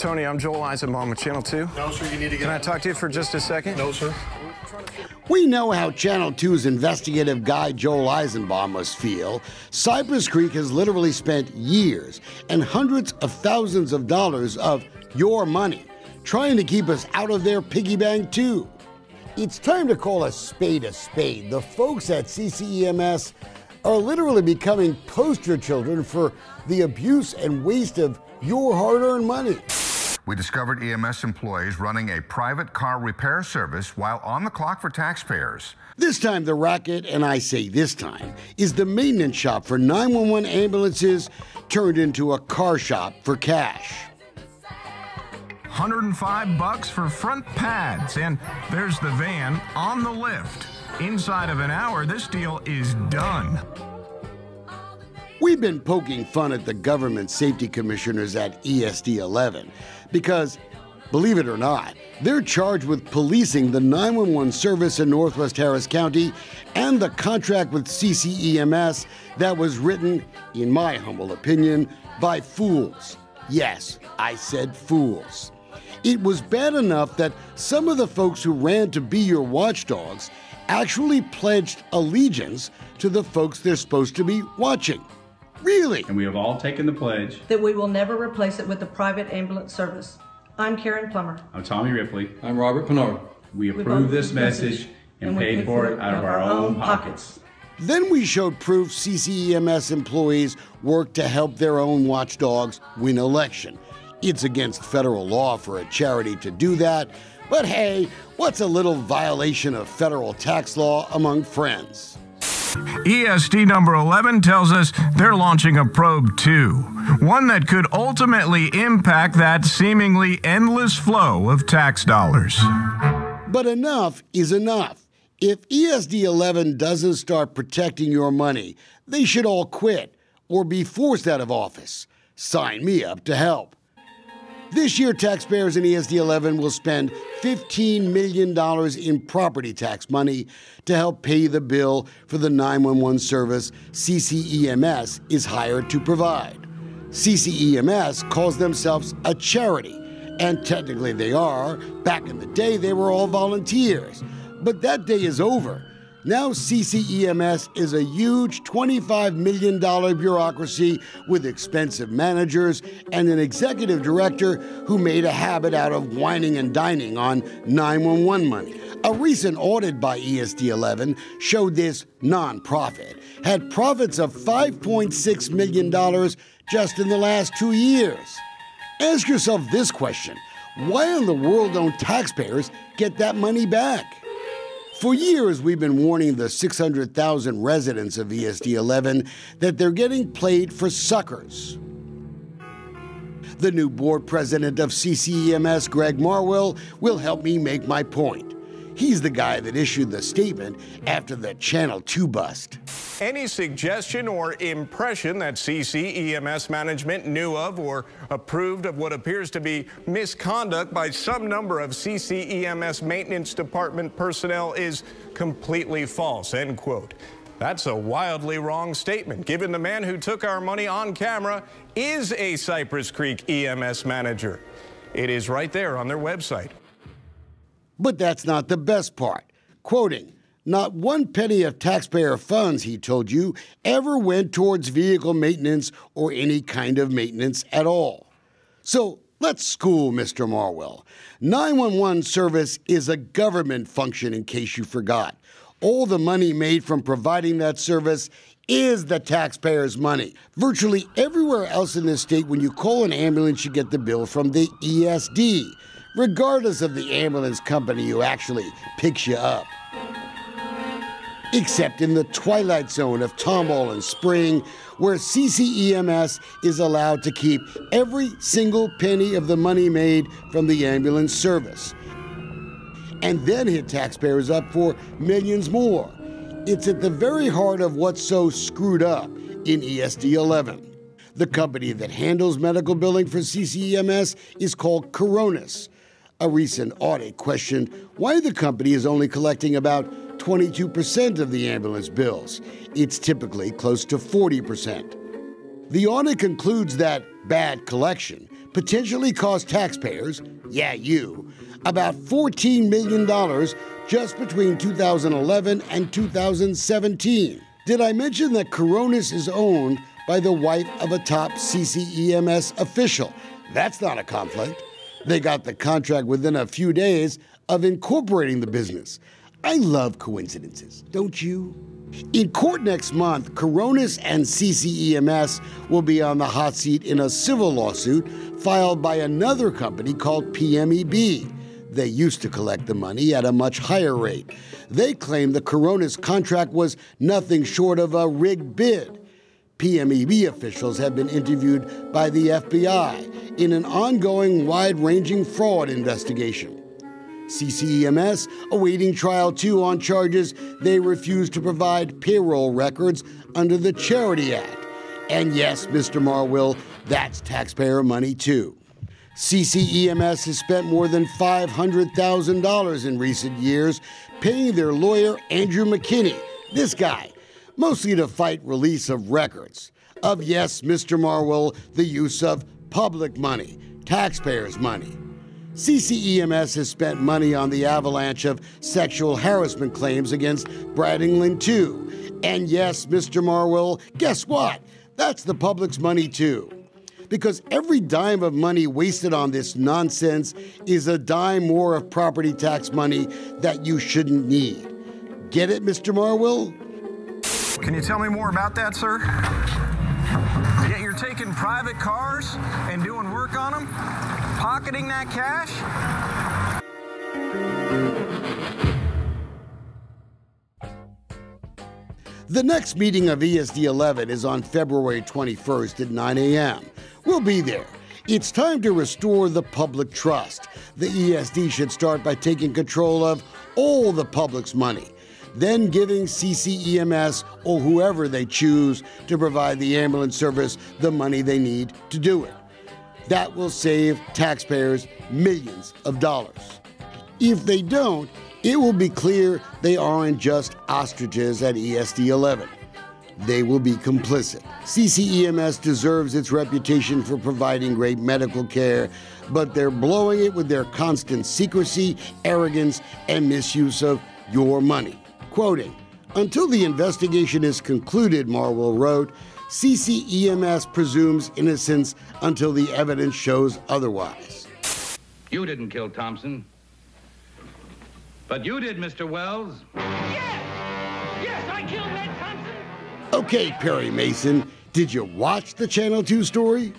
Tony, I'm Joel Eisenbaum with Channel 2. No, sir, you need to get Can I talk to you for just a second? No, sir. We know how Channel 2's investigative guy Joel Eisenbaum must feel. Cypress Creek has literally spent years and hundreds of thousands of dollars of your money trying to keep us out of their piggy bank too. It's time to call a spade a spade. The folks at CCEMS are literally becoming poster children for the abuse and waste of your hard-earned money. We discovered EMS employees running a private car repair service while on the clock for taxpayers. This time the racket, and I say this time, is the maintenance shop for 911 ambulances turned into a car shop for cash. $105 for front pads, and there's the van on the lift. Inside of an hour, this deal is done. We've been poking fun at the government safety commissioners at ESD 11 because, believe it or not, they're charged with policing the 911 service in Northwest Harris County and the contract with CCEMS that was written, in my humble opinion, by fools. Yes, I said fools. It was bad enough that some of the folks who ran to be your watchdogs actually pledged allegiance to the folks they're supposed to be watching. Really? And we have all taken the pledge that we will never replace it with a private ambulance service. I'm Karen Plummer. I'm Tommy Ripley. I'm Robert Pinard. We approve this message and paid for it out of our own pockets. Then we showed proof CCEMS employees worked to help their own watchdogs win election. It's against federal law for a charity to do that, but hey, what's a little violation of federal tax law among friends? ESD number 11 tells us they're launching a probe too, one that could ultimately impact that seemingly endless flow of tax dollars. But enough is enough. If ESD 11 doesn't start protecting your money, they should all quit or be forced out of office. Sign me up to help. This year, taxpayers in ESD 11 will spend $15 million in property tax money to help pay the bill for the 911 service CCEMS is hired to provide. CCEMS calls themselves a charity, and technically they are. Back in the day, they were all volunteers. But that day is over. Now CCEMS is a huge $25 million bureaucracy with expensive managers and an executive director who made a habit out of whining and dining on 911 money. A recent audit by ESD 11 showed this nonprofit had profits of $5.6 million just in the last 2 years. Ask yourself this question: why in the world don't taxpayers get that money back? For years, we've been warning the 600,000 residents of ESD 11 that they're getting played for suckers. The new board president of CCEMS, Greg Marwell, will help me make my point. He's the guy that issued the statement after the Channel 2 bust. Any suggestion or impression that CCEMS management knew of or approved of what appears to be misconduct by some number of CCEMS maintenance department personnel is completely false, end quote. That's a wildly wrong statement, given the man who took our money on camera is a Cypress Creek EMS manager. It is right there on their website. But that's not the best part. Quoting, "Not one penny of taxpayer funds," he told you, "ever went towards vehicle maintenance or any kind of maintenance at all." So let's school Mr. Marwell. 911 service is a government function, in case you forgot. All the money made from providing that service is the taxpayers' money. Virtually everywhere else in this state, when you call an ambulance, you get the bill from the ESD, regardless of the ambulance company who actually picks you up. Except in the twilight zone of Tomball and Spring, where CCEMS is allowed to keep every single penny of the money made from the ambulance service, and then hit taxpayers up for millions more. It's at the very heart of what's so screwed up in ESD 11. The company that handles medical billing for CCEMS is called Coronis. A recent audit questioned why the company is only collecting about 22% of the ambulance bills. It's typically close to 40%. The audit concludes that bad collection potentially cost taxpayers, yeah, you, about $14 million just between 2011 and 2017. Did I mention that Coronis is owned by the wife of a top CCEMS official? That's not a conflict. They got the contract within a few days of incorporating the business. I love coincidences, don't you? In court next month, Coronis and CCEMS will be on the hot seat in a civil lawsuit filed by another company called PMEB. They used to collect the money at a much higher rate. They claim the Coronis contract was nothing short of a rigged bid. PMEB officials have been interviewed by the FBI in an ongoing wide-ranging fraud investigation. CCEMS awaiting trial too on charges they refused to provide payroll records under the Charity Act. And yes, Mr. Marwill, that's taxpayer money too. CCEMS has spent more than $500,000 in recent years paying their lawyer Andrew McKinney, this guy, mostly to fight release of records of, yes, Mr. Marwill, the use of public money, taxpayers' money. CCEMS has spent money on the avalanche of sexual harassment claims against Brad England, too. And yes, Mr. Marwill, guess what? That's the public's money, too. Because every dime of money wasted on this nonsense is a dime more of property tax money that you shouldn't need. Get it, Mr. Marwill? Can you tell me more about that, sir? Yet you're taking private cars and doing work on them? Pocketing that cash? The next meeting of ESD 11 is on February 21st at 9 a.m. We'll be there. It's time to restore the public trust. The ESD should start by taking control of all the public's money, then giving CCEMS or whoever they choose to provide the ambulance service the money they need to do it. That will save taxpayers millions of dollars. If they don't, it will be clear they aren't just ostriches at ESD 11. They will be complicit. CCEMS deserves its reputation for providing great medical care, but they're blowing it with their constant secrecy, arrogance, and misuse of your money. Quoting, "Until the investigation is concluded," Marwill wrote, "CCEMS presumes innocence until the evidence shows otherwise." You didn't kill Thompson. But you did, Mr. Wells. Yes! Yes, I killed Ned Thompson! Okay, Perry Mason, did you watch the Channel 2 story?